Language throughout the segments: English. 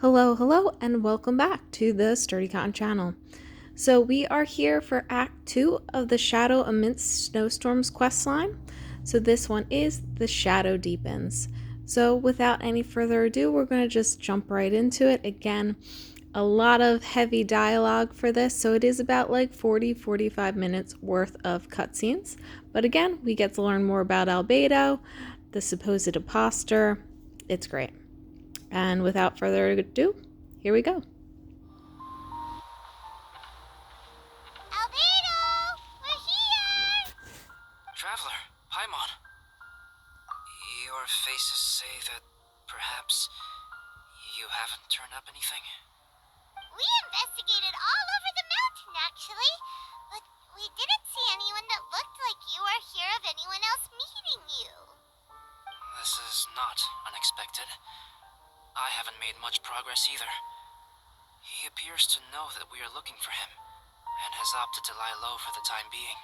Hello, and welcome back to the SturdyCotton channel. So we are here for Act 2 of the Shadow Amidst Snowstorms questline. So this one is the Shadow Deepens. So without any further ado, we're going to just jump right into it. Again, a lot of heavy dialogue for this, so it is about like 40-45 minutes worth of cutscenes. But again, we get to learn more about Albedo, the supposed imposter. It's great. And without further ado, here we go. Albedo! We're here! Traveler, Paimon. Your faces say that perhaps you haven't turned up anything? We investigated all over the mountain, actually. But we didn't see anyone that looked like you or hear of anyone else meeting you. This is not unexpected. I haven't made much progress either. He appears to know that we are looking for him, and has opted to lie low for the time being.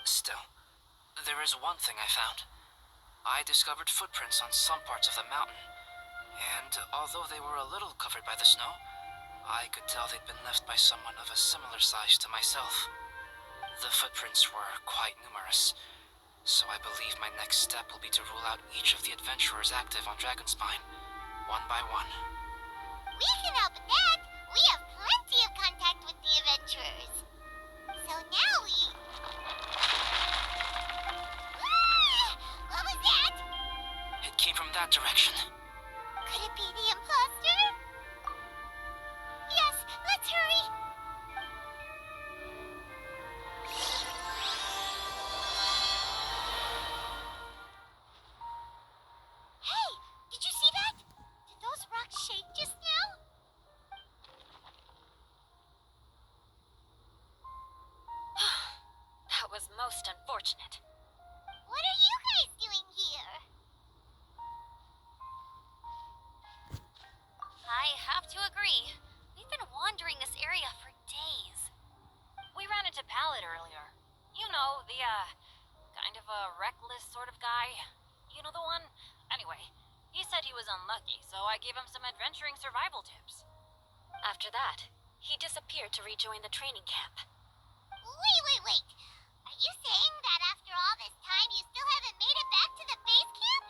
Still, there is one thing I found. I discovered footprints on some parts of the mountain, and although they were a little covered by the snow, I could tell they'd been left by someone of a similar size to myself. The footprints were quite numerous, so I believe my next step will be to rule out each of the adventurers active on Dragonspine, one by one. We can help with that. We have plenty of contact with the adventurers. So now we... Ah! What was that? It came from that direction. Could it be the imposter? Yes, let's hurry. Hey, did you see that? Did those rocks shake just now? That was most unfortunate. What are you guys doing here? I have to agree. We've been wandering this area for days. We ran into Pallet earlier. You know, the, kind of a reckless sort of guy. You know the one? Anyway, he said he was unlucky, so I gave him some adventuring survival tips. After that, he disappeared to rejoin the training camp. Wait. Are you saying that after all this time you still haven't made it back to the base camp?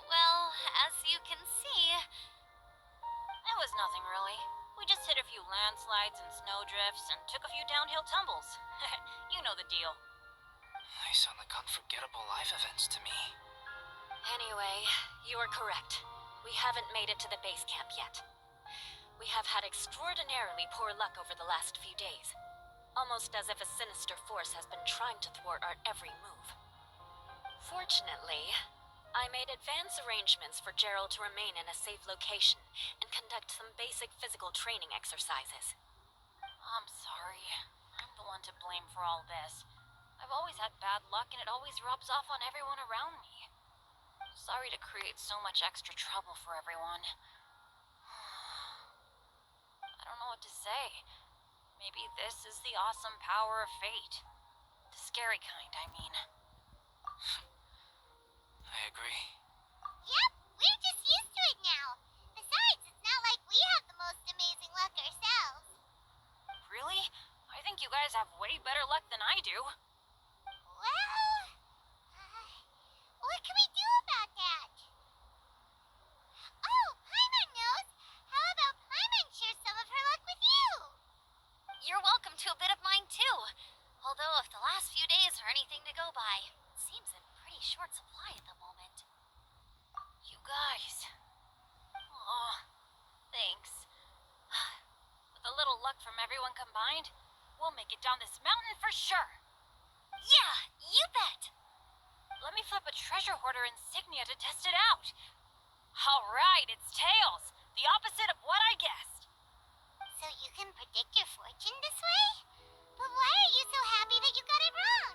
Well, as you can see, it was nothing really. We just hit a few landslides and snowdrifts and took a few downhill tumbles. You know the deal. They sound like unforgettable life events to me. Anyway, you are correct. We haven't made it to the base camp yet. We have had extraordinarily poor luck over the last few days. Almost as if a sinister force has been trying to thwart our every move. Fortunately, I made advance arrangements for Gerald to remain in a safe location and conduct some basic physical training exercises. I'm sorry. I'm the one to blame for all this. I've always had bad luck and it always rubs off on everyone around me. Sorry to create so much extra trouble for everyone. I don't know what to say. Maybe this is the awesome power of fate. The scary kind, I mean. I agree. Yep, we're just used to it now. Besides, it's not like we have the most amazing luck ourselves. Really? I think you guys have way better luck than I do. Well, what can we do about that? Oh, Paimon knows. How about Paimon share some of her luck with you? You're welcome to a bit of mine too. Although if the last few days are anything to go by, it seems in pretty short supply at the moment. You guys. Aw, thanks. With a little luck from everyone combined, we'll make it down this mountain for sure. Yeah, you bet. Let me flip a treasure hoarder insignia to test it out. Alright, it's tails. The opposite of what I guessed. So you can predict your fortune this way? But why are you so happy that you got it wrong?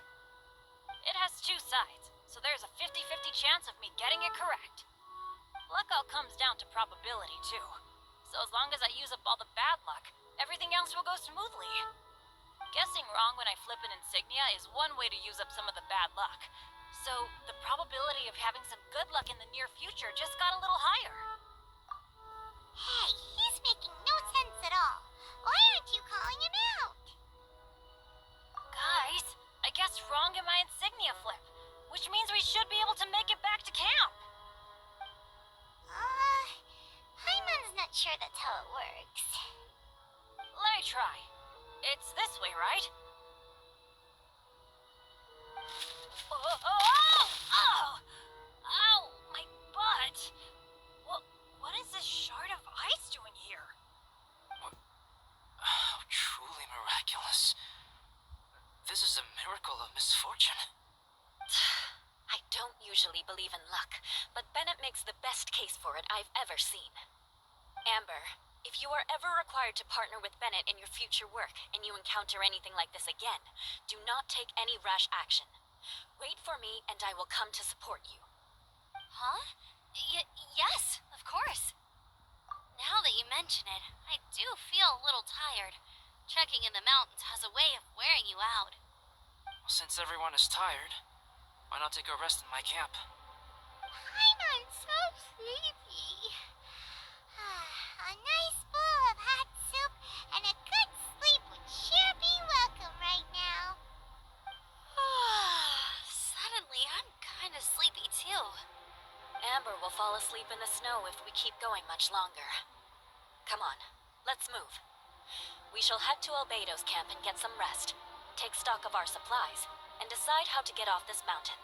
It has two sides, so there's a 50-50 chance of me getting it correct. Luck all comes down to probability, too. So as long as I use up all the bad luck, everything else will go smoothly. Guessing wrong when I flip an insignia is one way to use up some of the bad luck. So the probability of having some good luck in the near future just got a little higher. Hey, he's making no sense at all. Why aren't you calling him out? Guys, I guess wrong in my insignia flip, which means we should be able to make it back to camp. Paimon's not sure that's how it works. Let me try. It's this way, right? Oh! Ow! My butt! What is this shard of ice doing here? How truly miraculous. This is a miracle of misfortune. I don't usually believe in luck, but Bennett makes the best case for it I've ever seen. Amber, if you are ever required to partner with Bennett in your future work and you encounter anything like this again, do not take any rash action. Wait for me and I will come to support you. Huh? Yes, of course. Now that you mention it, I do feel a little tired. Trekking in the mountains has a way of wearing you out. Well, since everyone is tired, why not take a rest in my camp? I'm so sleepy. A nice bowl of hot soup and a good sleep would sure be welcome right now. Suddenly, I'm kind of sleepy too. Amber will fall asleep in the snow if we keep going much longer. Come on, let's move. We shall head to Albedo's camp and get some rest, take stock of our supplies, and decide how to get off this mountain.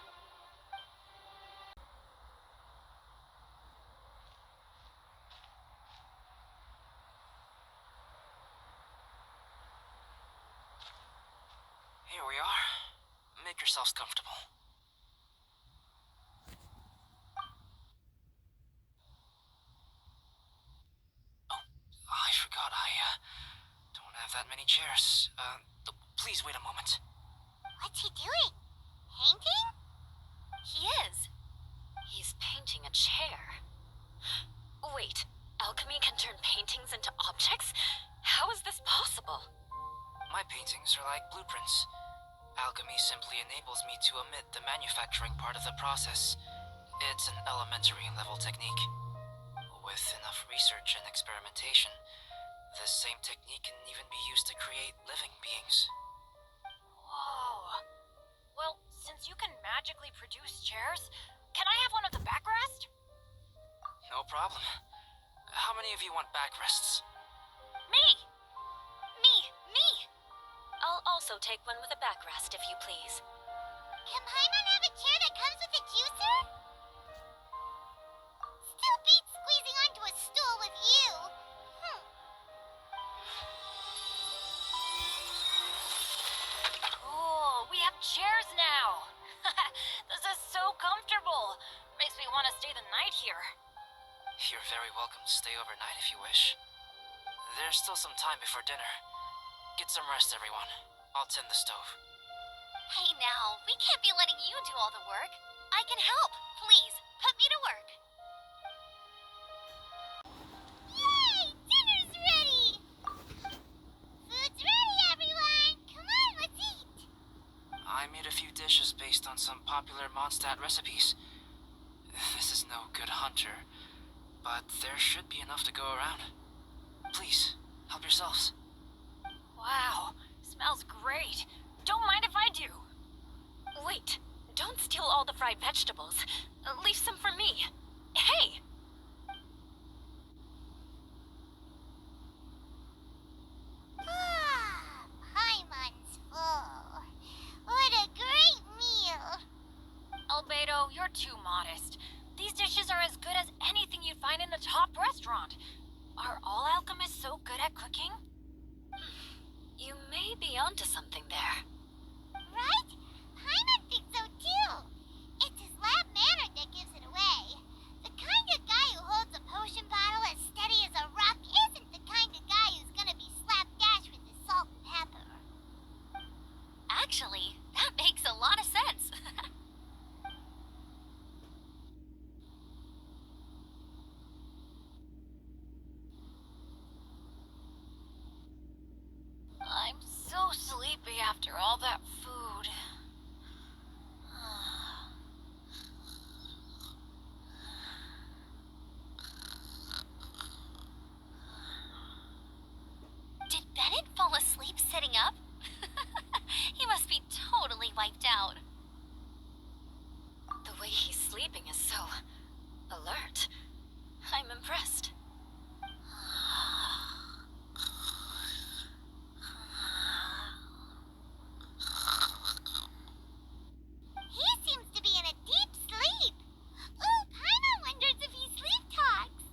Here we are. Make yourselves comfortable. Oh, I forgot I don't have that many chairs. Please wait a moment. What's he doing? Painting? He is. He's painting a chair. Wait, alchemy can turn paintings into objects? How is this possible? My paintings are like blueprints. Alchemy simply enables me to omit the manufacturing part of the process. It's an elementary level technique. With enough research and experimentation, this same technique can even be used to create living beings. Whoa. Well, since you can magically produce chairs, can I have one of the backrest? No problem. How many of you want backrests? Me! Me! I'll also take one with a backrest, if you please. Can Paimon have a chair that comes with a juicer? Still beats squeezing onto a stool with you. Cool, we have chairs now. This is so comfortable. Makes me want to stay the night here. You're very welcome to stay overnight if you wish. There's still some time before dinner. Get some rest, everyone. I'll tend the stove. Hey now, we can't be letting you do all the work. I can help. Please, put me to work. Yay! Dinner's ready! Food's ready, everyone! Come on, let's eat! I made a few dishes based on some popular Mondstadt recipes. This is no good hunter, but there should be enough to go around. Please, help yourselves. Wow, smells great. Don't mind if I do. Wait, don't steal all the fried vegetables. Leave some for me. Hey! Paimon's full. What a great meal! Albedo, you're too modest. These dishes are as good as anything you'd find in a top restaurant. Are all alchemists so good at cooking? You may be onto something there. Right? Paimon thinks so too. It's his lab manner that gives it away. The kind of guy who holds a potion bottle as steady as a rock isn't the kind of guy who's gonna be slapdash with his salt and pepper. Actually, that makes a lot of sense. I'm so sleepy after all that food. sitting up? He must be totally wiped out. The way he's sleeping is so alert. I'm impressed. He seems to be in a deep sleep. Ooh, Paimon wonders if he sleep talks.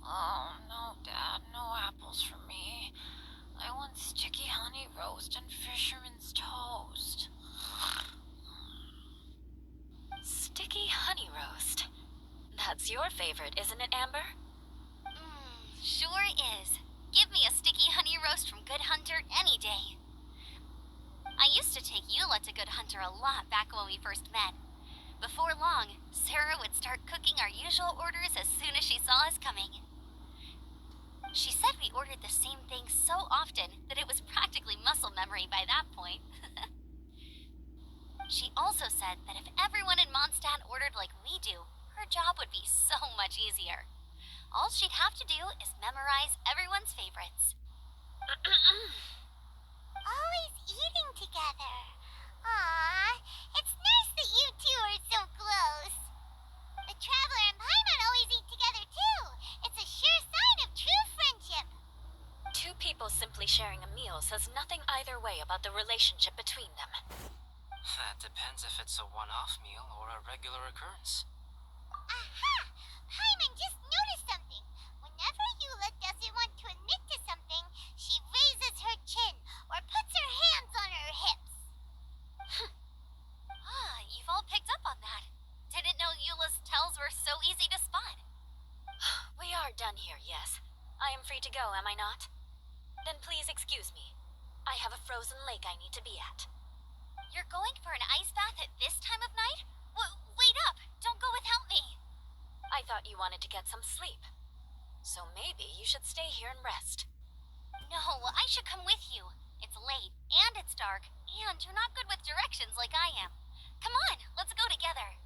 Oh, no, Dad, no apples for me. I want sticky honey roast and fisherman's toast. Sticky honey roast? That's your favorite, isn't it, Amber? Sure is. Give me a sticky honey roast from Good Hunter any day. I used to take Eula to Good Hunter a lot back when we first met. Before long, Sarah would start cooking our usual orders as soon as she saw us coming. She said we ordered the same thing so often that it was practically muscle memory by that point. She also said that if everyone in Mondstadt ordered like we do, her job would be so much easier. All she'd have to do is memorize everyone's favorites. Always eating together. Aww, it's nice that you two are so close. The Traveler and Paimon always eat together too. It's a sure sign of true friendship. Two people simply sharing a meal says nothing either way about the relationship between them. That depends if it's a one-off meal or a regular occurrence. Aha! Paimon just noticed something. Whenever Eula doesn't want to admit to something, she raises her chin or puts her hands on her hips. You've all picked up on that. Didn't know Eula's tells were so easy to spot. We are done here, yes. I am free to go, am I not? Then please excuse me. I have a frozen lake I need to be at. You're going for an ice bath at this time of night? Wait up! Don't go without me! I thought you wanted to get some sleep. So maybe you should stay here and rest. No, I should come with you. It's late, and it's dark, and you're not good with directions like I am. Come on, let's go together.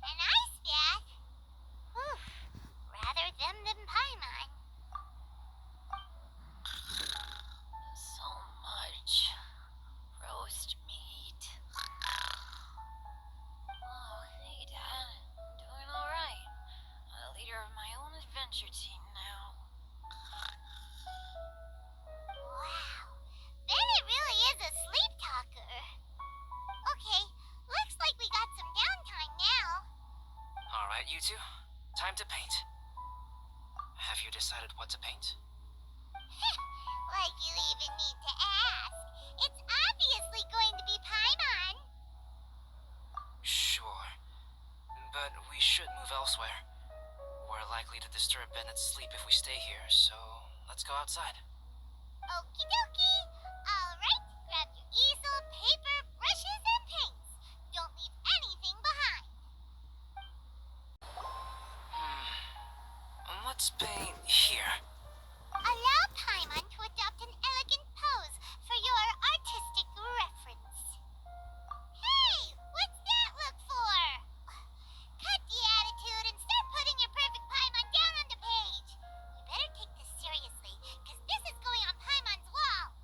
An ice bath? Whew. Rather them than Paimon. So much roast meat. Oh, hey, Dad. I'm doing alright. I'm the leader of my own adventure team now. Wow. Bennett really is a sleep talker. Okay, looks like we got some downtime now. Alright, you two. Time to paint. Have you decided what to paint? Like you even need to ask. It's obviously going to be Paimon. Sure. But we should move elsewhere. We're likely to disturb Bennett's sleep if we stay here, so let's go outside. Okie dokie. Alright, grab your easel, paper, brushes, and paints. Don't leave anything behind. Let's paint here. Allow Paimon to adopt an elegant pose for your artistic reference. Hey, what's that look for? Cut the attitude and start putting your perfect Paimon down on the page. You better take this seriously, because this is going on Paimon's wall.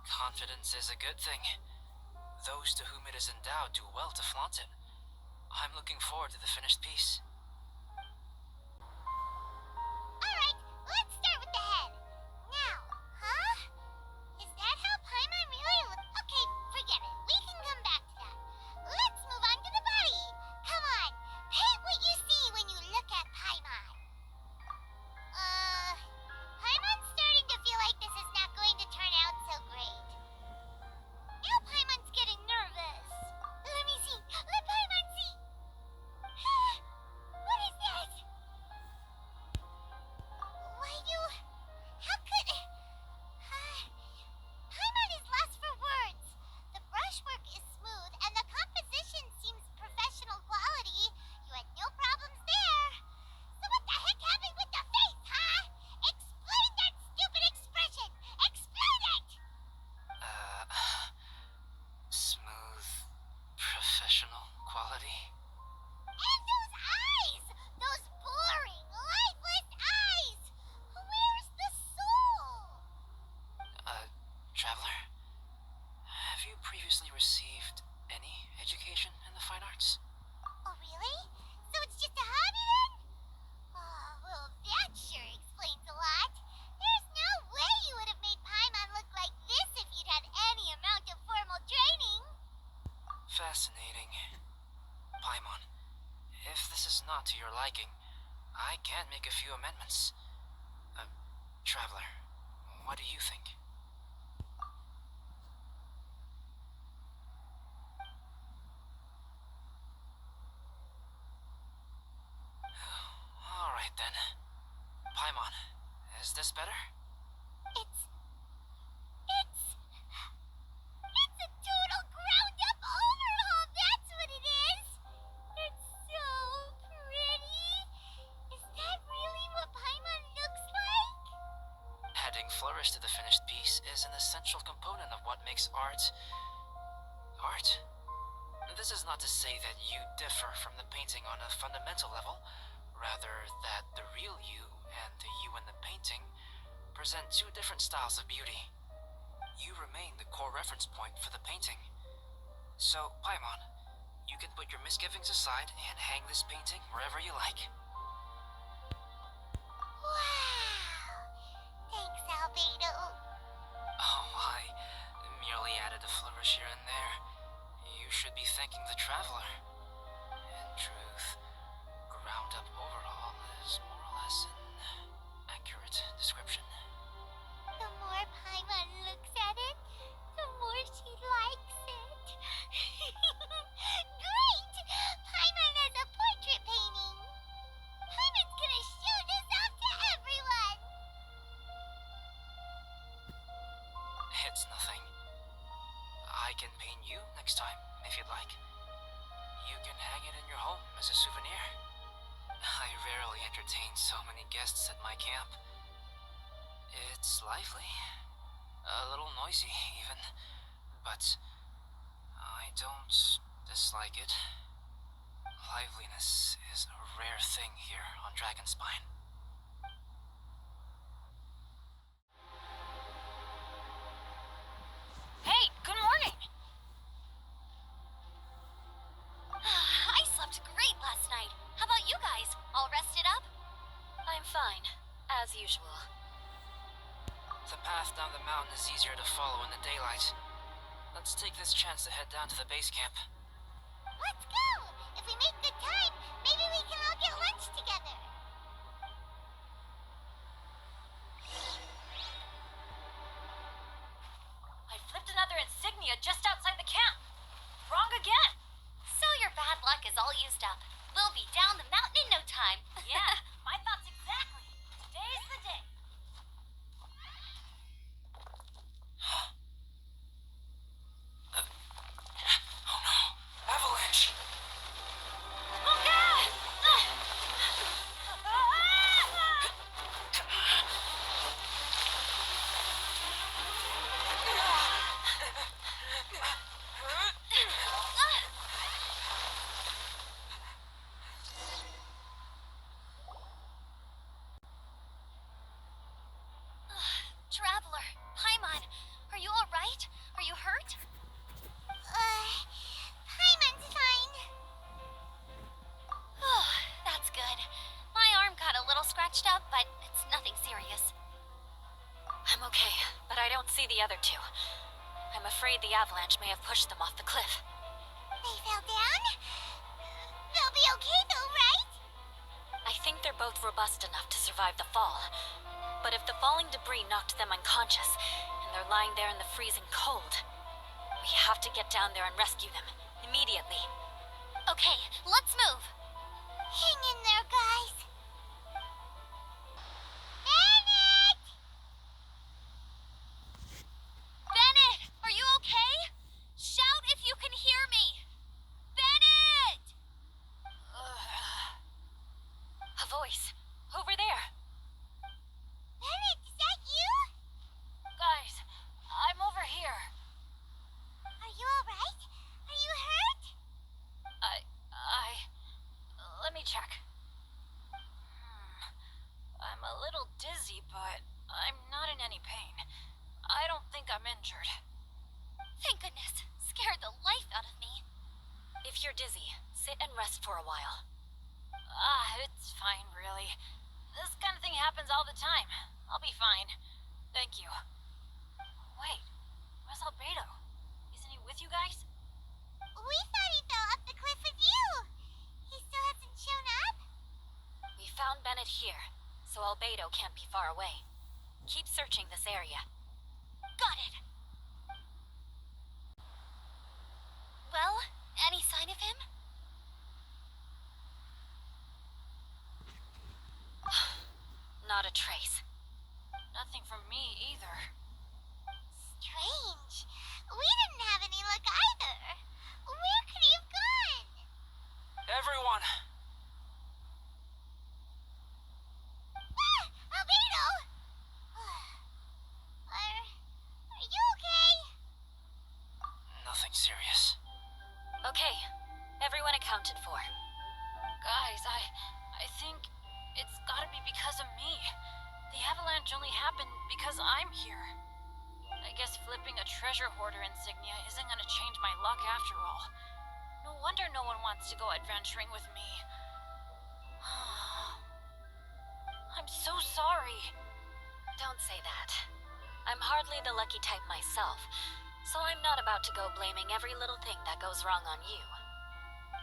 Confidence is a good thing. Those to whom it is endowed do well to flaunt it. I'm looking forward to the finished piece. Alright, let's start with the head. Now, huh? Is that how Paimon really looks? Okay, forget it. We can come back to that. Let's move on to the body. Come on, paint what you see when you look at Paimon. Paimon's starting to feel like this is not going to turn out so great. Now Paimon's getting nervous. Let me see. Let Paimon see. not to your liking, I can make a few amendments. Traveler, what do you think? Alright then. Paimon, is this better? It's a total ground-up overhaul, that's what it is! It's so pretty! Is that really what Paimon looks like? Adding flourish to the finished piece is an essential component of what makes art... art. This is not to say that you differ from the painting on a fundamental level, rather that the real you and the you in the painting present two different styles of beauty. You remain the core reference point for the painting. So, Paimon, you can put your misgivings aside and hang this painting wherever you like. Wow! Thanks, Albedo. Oh, I merely added a flourish here and there. You should be thanking the traveler. In truth, ground up overhaul is more or less an accurate description. The more Paimon looks at it, the more she likes it. Great! Paimon has a portrait painting! Paimon's gonna show this off to everyone! It's nothing. I can paint you next time, if you'd like. You can hang it in your home as a souvenir. I rarely entertain so many guests at my camp. It's lively. A little noisy, even. But I don't dislike it. Liveliness is a rare thing here on Dragonspine. Hey, good morning! I slept great last night. How about you guys? All rested up? I'm fine, as usual. The path down the mountain is easier to follow in the daylight. Let's take this chance to head down to the base camp. Let's go! If we make good time, maybe we can all get lunch together. I flipped another insignia just outside the camp. Wrong again. So your bad luck is all used up. We'll be down the mountain in no time. Yeah, my thoughts exactly. Today's the day. Oh no! Avalanche! Oh, God! Traveler, Paimon, are you alright? Are you hurt? Paimon's fine. Oh, that's good. My arm got a little scratched up, but it's nothing serious. I'm okay, but I don't see the other two. I'm afraid the avalanche may have pushed them off the cliff. They fell down? They'll be okay though, right? I think they're both robust enough to survive the fall. But if the falling debris knocked them unconscious, and they're lying there in the freezing cold, we have to get down there and rescue them, immediately. Okay, let's move. Hang in there, guys. Bennett! Bennett, are you okay? Shout if you can hear me. Bennett! A voice. Over there. Bennett, is that you? Guys, I'm over here. Are you alright? Are you hurt? Let me check. I'm a little dizzy, but I'm not in any pain. I don't think I'm injured. Thank goodness. Scared the life out of me. If you're dizzy, sit and rest for a while. It's fine, really. This kind of thing happens all the time. I'll be fine. Thank you. Wait, where's Albedo? Isn't he with you guys? We thought he fell off the cliff with you. He still hasn't shown up? found Bennett here, so Albedo can't be far away. Keep searching this area. Got it. Well, any sign of him? Not a trace. Nothing from me either. Strange. We didn't have any luck either. Where could he have gone? Everyone! Ah! Albedo! Are you okay? Nothing serious. Okay, everyone accounted for. Guys, I think it's gotta be because of me. The avalanche only happened because I'm here. I guess flipping a treasure hoarder insignia isn't gonna change my luck after all. No wonder no one wants to go adventuring with me. I'm so sorry. Don't say that. I'm hardly the lucky type myself, so I'm not about to go blaming every little thing that goes wrong on you.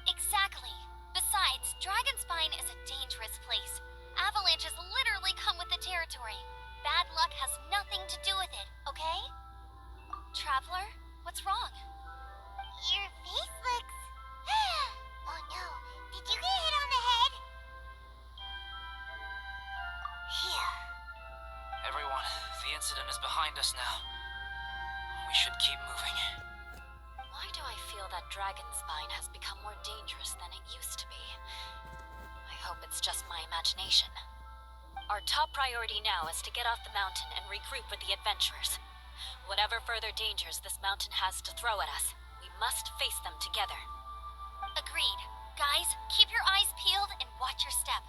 Exactly. Besides, Dragonspine is a dangerous place. Avalanches literally come with the territory. Bad luck has nothing to do with it, okay? Traveler, what's wrong? Your face looks... Oh no, did you get hit on the head? Phew. Everyone, the incident is behind us now. We should keep moving. Why do I feel that Dragonspine has become more dangerous than it used to be? I hope it's just my imagination. Our top priority now is to get off the mountain and regroup with the adventurers. Whatever further dangers this mountain has to throw at us, we must face them together. Agreed. Guys, keep your eyes peeled and watch your step.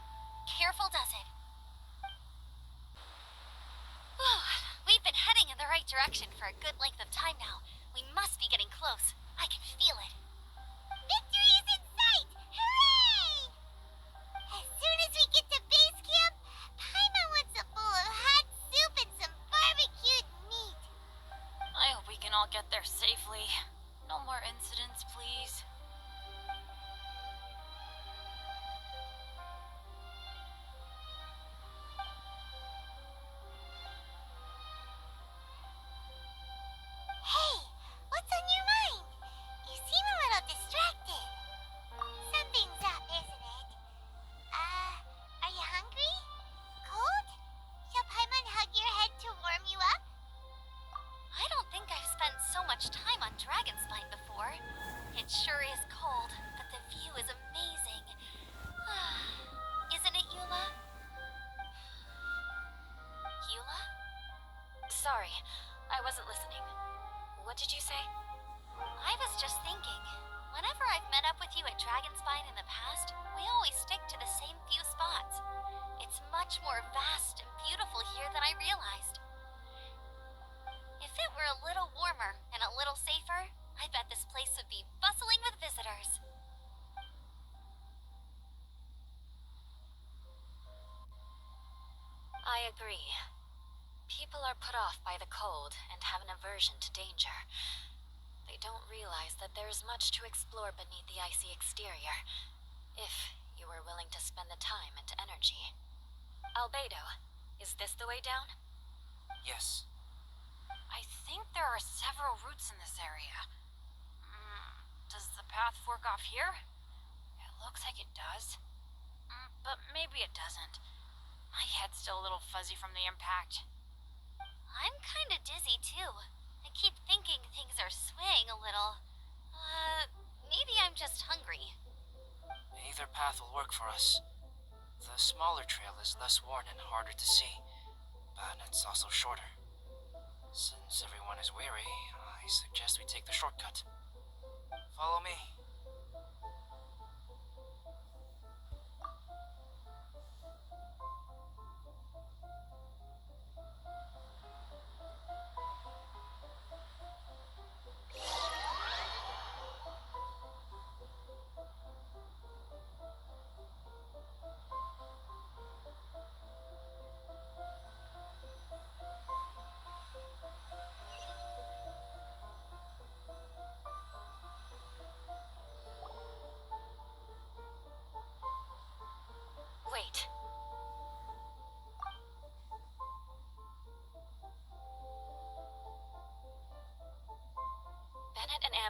Careful does it. We've been heading in the right direction for a good length of time now. We must be getting close. I can feel it. Victory is in sight! Hooray! As soon as we get to base camp, Paimon wants a bowl of hot soup and some barbecued meat. I hope we can all get there safely. No more incidents, please. Hey, what's on your mind? You seem a little distracted. Something's up, isn't it? Are you hungry? Cold? Shall Paimon hug your head to warm you up? I don't think I've spent so much time on Dragonspine before. It sure is cold, but the view is amazing. Isn't it, Eula? Eula? Sorry, I wasn't listening. What did you say? I was just thinking, whenever I've met up with you at Dragonspine in the past, we always stick to the same few spots. It's much more vast and beautiful here than I realized. If it were a little warmer and a little safer, I bet this place would be bustling with visitors. I agree. People are put off by the cold and have an aversion to danger. They don't realize that there is much to explore beneath the icy exterior, if you were willing to spend the time and energy. Albedo, is this the way down? Yes. I think there are several routes in this area. Does the path fork off here? It looks like it does. But maybe it doesn't. My head's still a little fuzzy from the impact. I'm kinda dizzy too. I keep thinking things are swaying a little. Maybe I'm just hungry. Either path will work for us. The smaller trail is less worn and harder to see, but it's also shorter. Since everyone is weary, I suggest we take the shortcut. Follow me.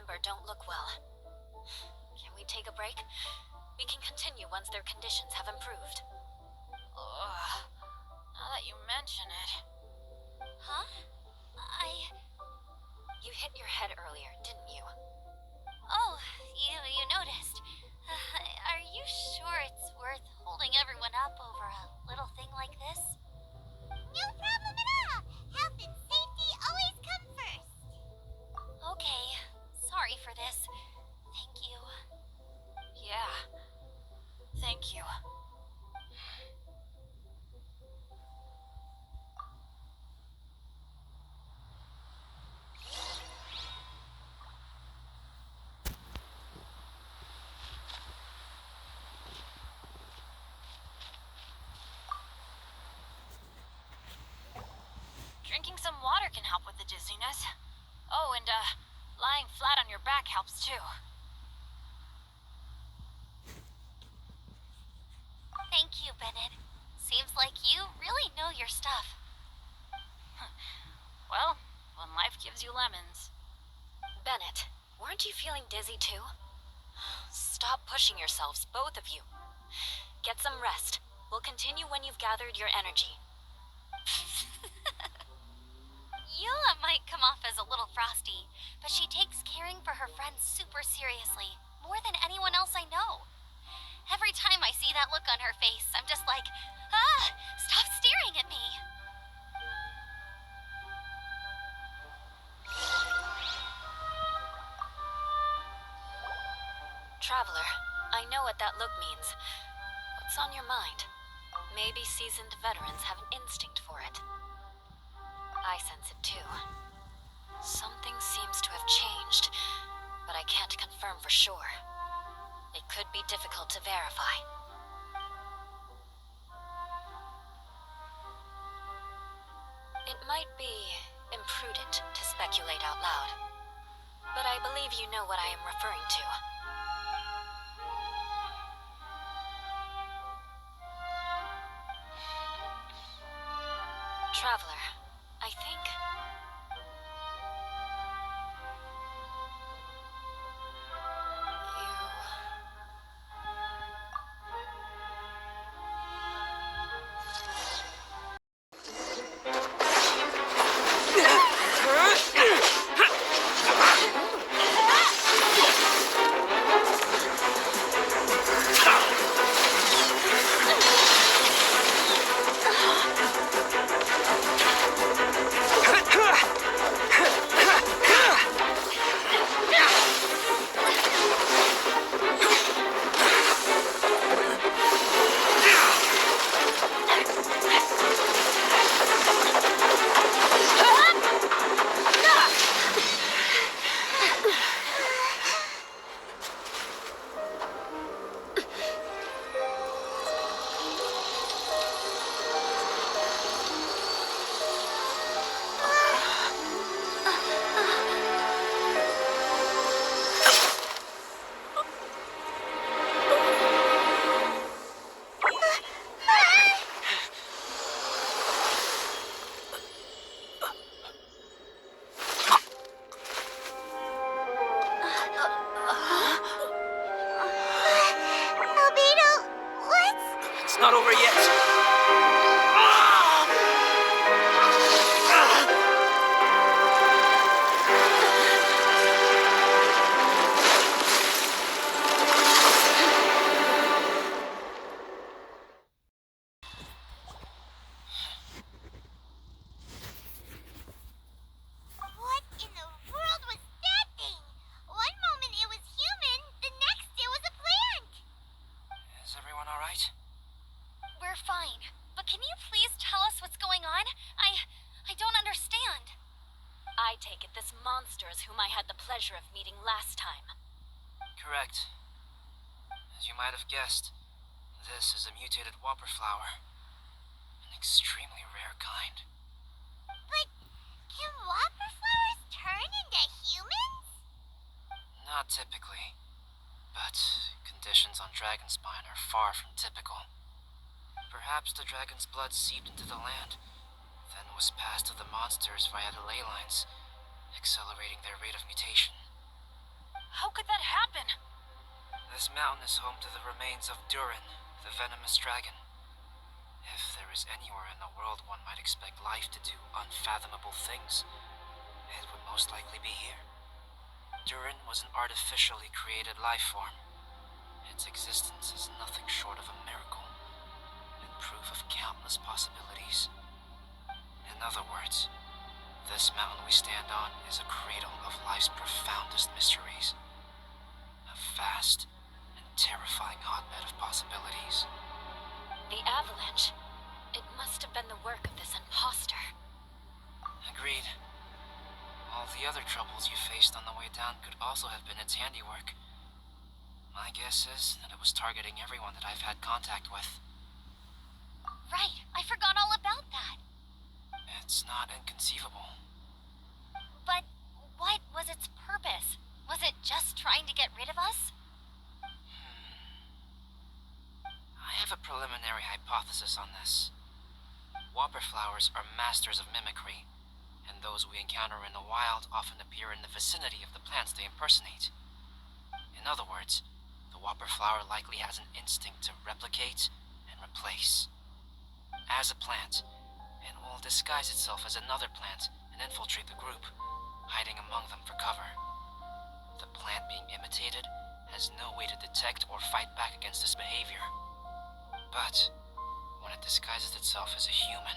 remember don't look well. Can we take a break? We can continue once their conditions have improved. Ugh. Now that you mention it. Huh? You hit your head earlier, didn't you? Oh, you noticed. Are you sure it's worth holding everyone up over a little thing like this? No problem at all. Health and safety always come first. Okay. Sorry for this. Thank you. Yeah. Thank you. Drinking some water can help with the dizziness. Oh, and lying flat on your back helps too. Thank you, Bennett. Seems like you really know your stuff. Well, when life gives you lemons. Bennett, weren't you feeling dizzy too? Stop pushing yourselves, both of you. Get some rest. We'll continue when you've gathered your energy. Yula might come off as a little frosty, but she takes caring for her friends super seriously, more than anyone else I know. Every time I see that look on her face, I'm just like, stop staring at me. Traveler, I know what that look means. What's on your mind? Maybe seasoned veterans have an instinct for it. I sense it too. Something seems to have changed, but I can't confirm for sure. It could be difficult to verify. It might be imprudent to speculate out loud, but I believe you know what I am referring to. Traveler, I think... Albedo, what? It's not over yet. What in the world was that thing? One moment it was human, the next it was a plant. Is everyone all right? We're fine, but can you please tell us what's going on? I don't understand. I take it this monster is whom I had the pleasure of meeting last time. Correct. As you might have guessed, this is a mutated whopper flower. An extremely rare kind. But can whopper flowers turn into humans? Not typically, but conditions on Dragonspine are far from typical. Perhaps the dragon's blood seeped into the land, then was passed to the monsters via the ley lines, accelerating their rate of mutation. How could that happen? This mountain is home to the remains of Durin, the venomous dragon. If there is anywhere in the world one might expect life to do unfathomable things, it would most likely be here. Durin was an artificially created life form. Its existence is nothing short of a miracle, and proof of countless possibilities. In other words, this mountain we stand on is a cradle of life's profoundest mysteries. A vast and terrifying hotbed of possibilities. The avalanche. It must have been the work of this imposter. Agreed. All the other troubles you faced on the way down could also have been its handiwork. My guess is that it was targeting everyone that I've had contact with. Right, I forgot all about that. It's not inconceivable. But what was its purpose? Was it just trying to get rid of us? I have a preliminary hypothesis on this. Whopper flowers are masters of mimicry, and those we encounter in the wild often appear in the vicinity of the plants they impersonate. In other words, the whopper flower likely has an instinct to replicate and replace. As a plant, it will disguise itself as another plant and infiltrate the group, hiding among them for cover. The plant being imitated has no way to detect or fight back against this behavior. But when it disguises itself as a human,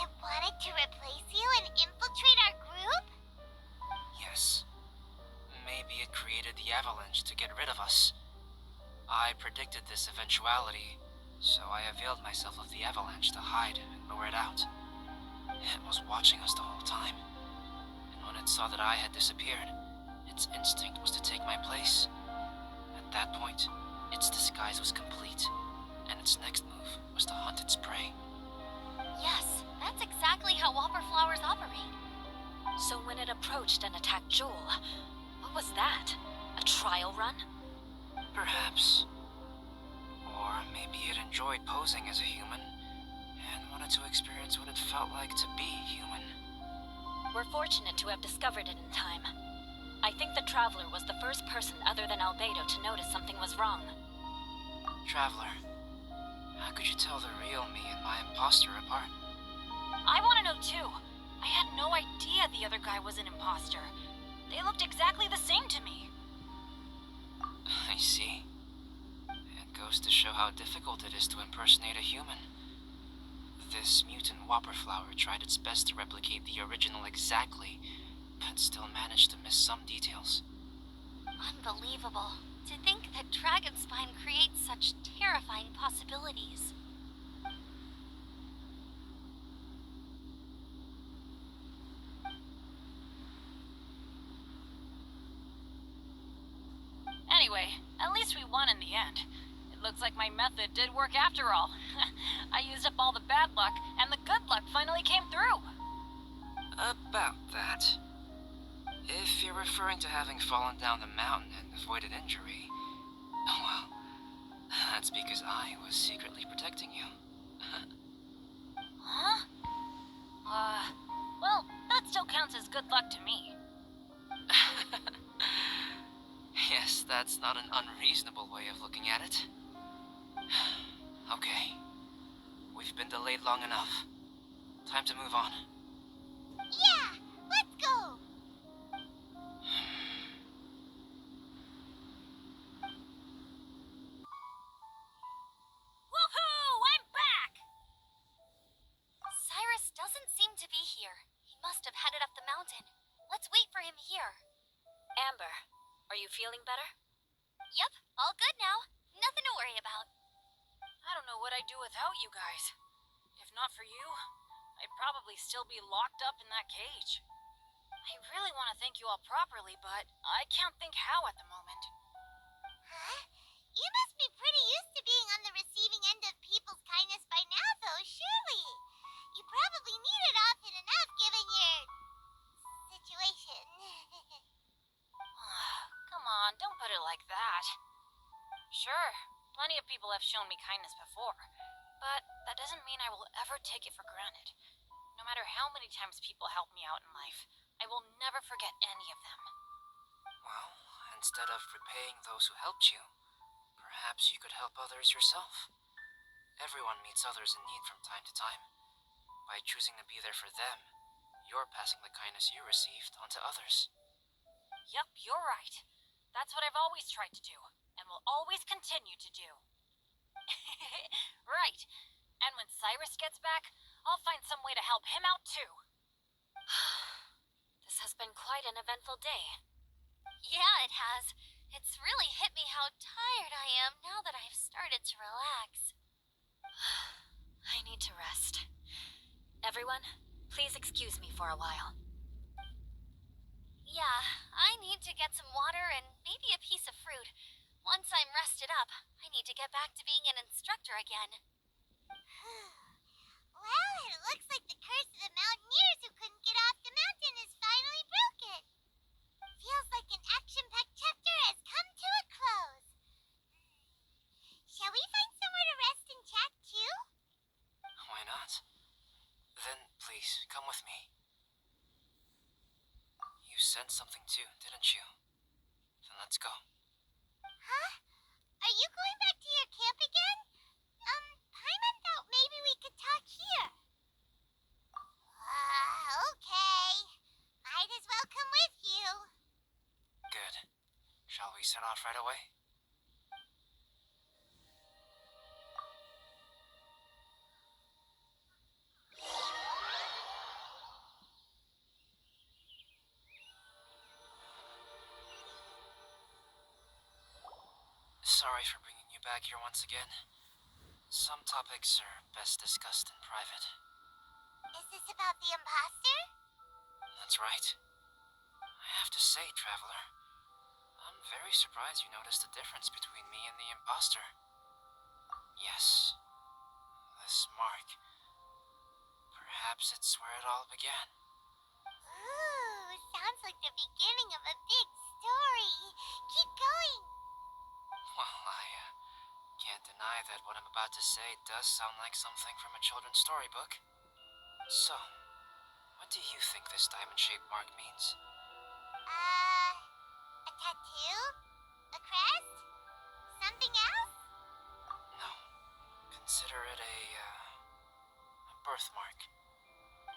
It wanted to replace you and infiltrate our group? yes, maybe it created the avalanche to get rid of us. I predicted this eventuality, so I availed myself of the avalanche to hide and lure it out. It was watching us the whole time, and when it saw that I had disappeared, its instinct was to take my place. At that point, its disguise was complete, and its next move was to hunt its prey. Yes, that's exactly how whopper flowers operate. So when it approached and attacked Joel, what was that? A trial run? Perhaps. Or maybe it enjoyed posing as a human, and wanted to experience what it felt like to be human. We're fortunate to have discovered it in time. I think the Traveler was the first person other than Albedo to notice something was wrong. Traveler, how could you tell the real me and my imposter apart? I want to know too. I had no idea the other guy was an imposter. They looked exactly the same to me. I see. It goes to show how difficult it is to impersonate a human. This mutant whopper flower tried its best to replicate the original exactly, but still managed to miss some details. Unbelievable. To think that Dragonspine creates such terrifying possibilities. Anyway, at least we won in the end. It looks like my method did work after all. I used up all the bad luck, and the good luck finally came through. About that. If you're referring to having fallen down the mountain and avoided injury, well, that's because I was secretly protecting you. Huh? Well, that still counts as good luck to me. Yes, that's not an unreasonable way of looking at it. Okay. We've been delayed long enough. Time to move on. Yeah, let's go! Woohoo! I'm back! Cyrus doesn't seem to be here. He must have headed up the mountain. Let's wait for him here. Amber, are you feeling better? Yep, all good now. Nothing to worry about. I don't know what I'd do without you guys. If not for you, I'd probably still be locked up in that cage. I really want to thank you all properly, but I can't think how at the moment. Huh? You must be pretty used to being on the receiving end of people's kindness by now, though, surely. You probably need it often enough given your situation. Come on, don't put it like that. Sure, plenty of people have shown me kindness before, but that doesn't mean I will ever take it for granted. No matter how many times people help me out in life, I will never forget any of them. Well, Instead of repaying those who helped you, perhaps you could help others yourself. Everyone meets others in need from time to time. By choosing to be there for them, you're passing the kindness you received onto others. Yup, you're right. That's what I've always tried to do, and will always continue to do. Right. And when Cyrus gets back, I'll find some way to help him out too. This has been quite an eventful day. Yeah, it has. It's really hit me how tired I am now that I've started to relax. I need to rest. Everyone, please excuse me for a while. Yeah, I need to get some water and maybe a piece of fruit. Once I'm rested up, I need to get back to being an instructor again. Well, it looks like the curse of the mountaineers who couldn't get off the mountain is finally broken. Feels like an action-packed chapter has come to a close. Shall we find somewhere to rest and chat too? Why not? Then, please, come with me. You sensed something too, didn't you? Then let's go. Huh? Are you going back to your camp again? Paimon thought maybe we could talk here. Okay. Might as well come with you. Good. Shall we set off right away? Sorry for bringing you back here once again. Some topics are best discussed in private. Is this about the imposter? That's right. I have to say, Traveler, I'm very surprised you noticed the difference between me and the imposter. Yes, this mark. Perhaps it's where it all began. Ooh, sounds like the beginning of a big story. Keep going. Well, I can't deny that what I'm about to say does sound like something from a children's storybook. So, what do you think this diamond-shaped mark means? A tattoo? A crest? Something else? No. Consider it a birthmark.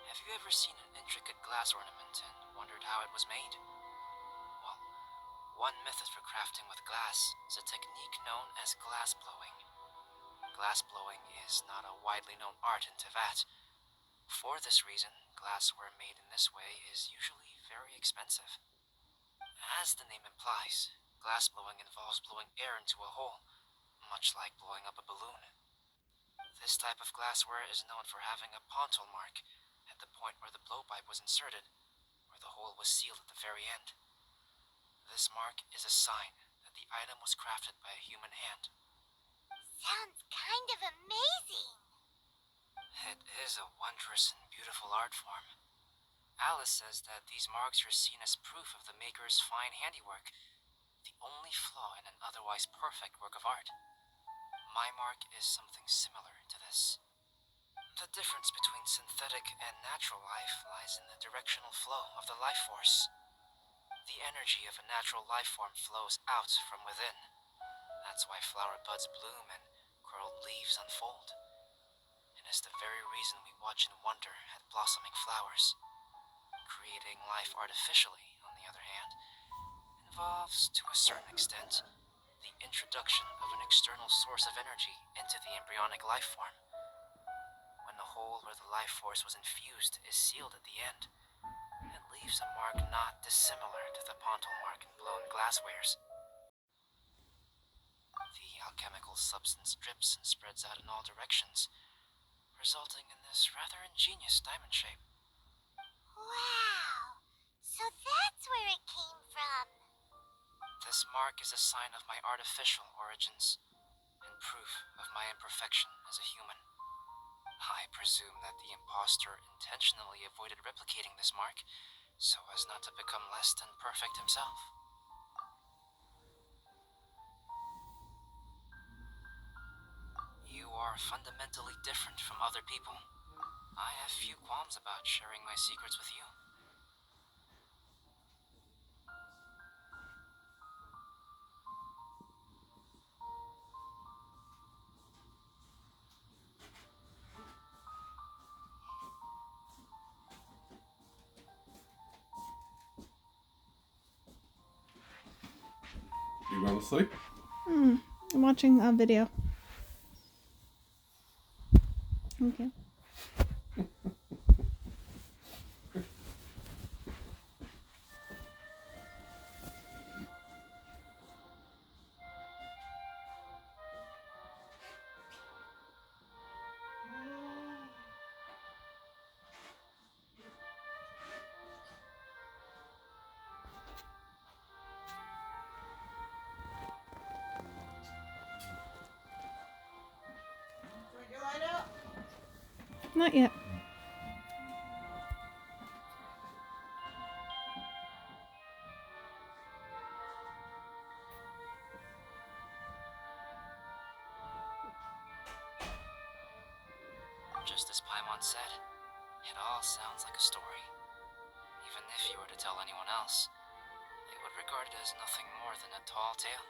Have you ever seen an intricate glass ornament and wondered how it was made? Well, one method for crafting with glass is a technique known as glass blowing. Glass blowing is not a widely known art in Teyvat. For this reason, glassware made in this way is usually very expensive. As the name implies, glass blowing involves blowing air into a hole, much like blowing up a balloon. This type of glassware is known for having a pontal mark at the point where the blowpipe was inserted, where the hole was sealed at the very end. This mark is a sign that the item was crafted by a human hand. Sounds kind of amazing. It is a wondrous and beautiful art form. Alice says that these marks are seen as proof of the maker's fine handiwork, the only flaw in an otherwise perfect work of art. My mark is something similar to this. The difference between synthetic and natural life lies in the directional flow of the life force. The energy of a natural life form flows out from within. That's why flower buds bloom and curled leaves unfold. It is the very reason we watch in wonder at blossoming flowers. Creating life artificially, on the other hand, involves, to a certain extent, the introduction of an external source of energy into the embryonic life form. When the hole where the life force was infused is sealed at the end, it leaves a mark not dissimilar to the pontal mark in blown glasswares. The alchemical substance drips and spreads out in all directions, resulting in this rather ingenious diamond shape. Wow. So that's where it came from. This mark is a sign of my artificial origins, and proof of my imperfection as a human. I presume that the impostor intentionally avoided replicating this mark, so as not to become less than perfect himself. You are fundamentally different from other people. I have few qualms about sharing my secrets with you. going to sleep? I'm watching a video. Okay. Not yet. Just as Paimon said, it all sounds like a story. Even if you were to tell anyone else, they would regard it as nothing more than a tall tale.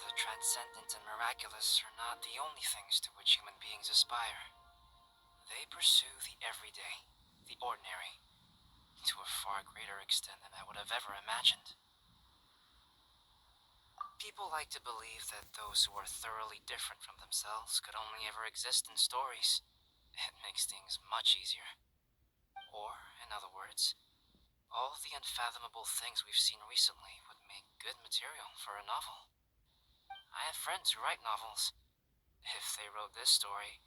The transcendent and miraculous are not the only things to which human beings aspire. They pursue the everyday, the ordinary, to a far greater extent than I would have ever imagined. People like to believe that those who are thoroughly different from themselves could only ever exist in stories. It makes things much easier. Or, in other words, all of the unfathomable things we've seen recently would make good material for a novel. I have friends who write novels. If they wrote this story,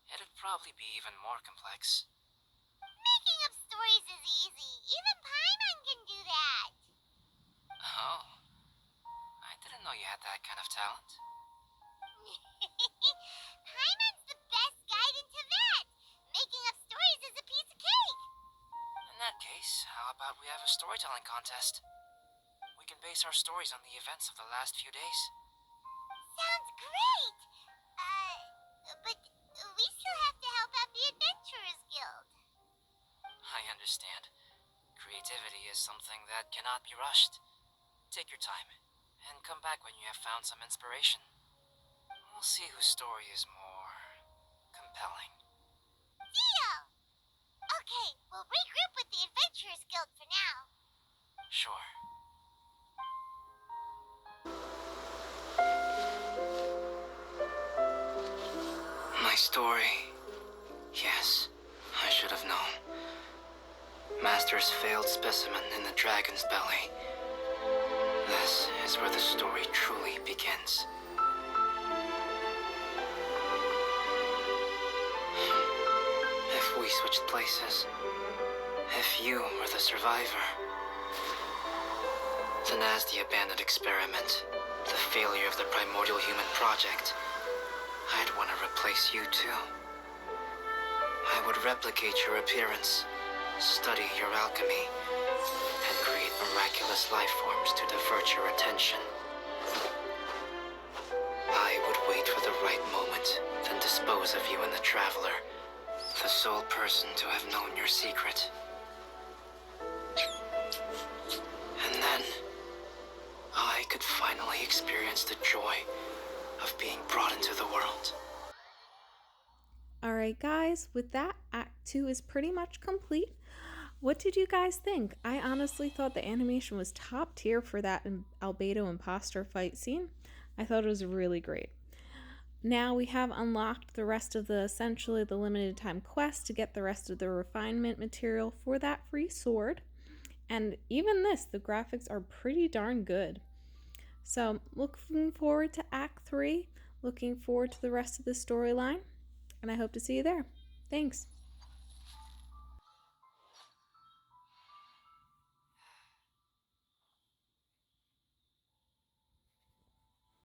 it'd probably be even more complex. Making up stories is easy. Even Paimon can do that. Oh, I didn't know you had that kind of talent. Paimon's the best guide into that. Making up stories is a piece of cake. In that case, how about we have a storytelling contest? We can base our stories on the events of the last few days. Sounds great. But we still have to help out the Adventurers Guild. I understand. Creativity is something that cannot be rushed. Take your time, and come back when you have found some inspiration. We'll see whose story is more compelling. Deal! Okay, we'll regroup with the Adventurers Guild for now. Sure. My story. Yes, I should have known. Master's failed specimen in the dragon's belly. This is where the story truly begins. If we switched places, if you were the survivor, then as the abandoned experiment, the failure of the primordial human project, I'd want to replace you too. I would replicate your appearance, study your alchemy, and create miraculous life forms to divert your attention. I would wait for the right moment, then dispose of you and the Traveler, the sole person to have known your secret. And then, I could finally experience the joy of being brought into the world. Alright guys, with that, Act 2 is pretty much complete. What did you guys think? I honestly thought the animation was top tier for that Albedo imposter fight scene. I thought it was really great. Now we have unlocked the rest of essentially the limited time quest to get the rest of the refinement material for that free sword. And even this, the graphics are pretty darn good. So looking forward to Act 3, looking forward to the rest of the storyline, and I hope to see you there. Thanks.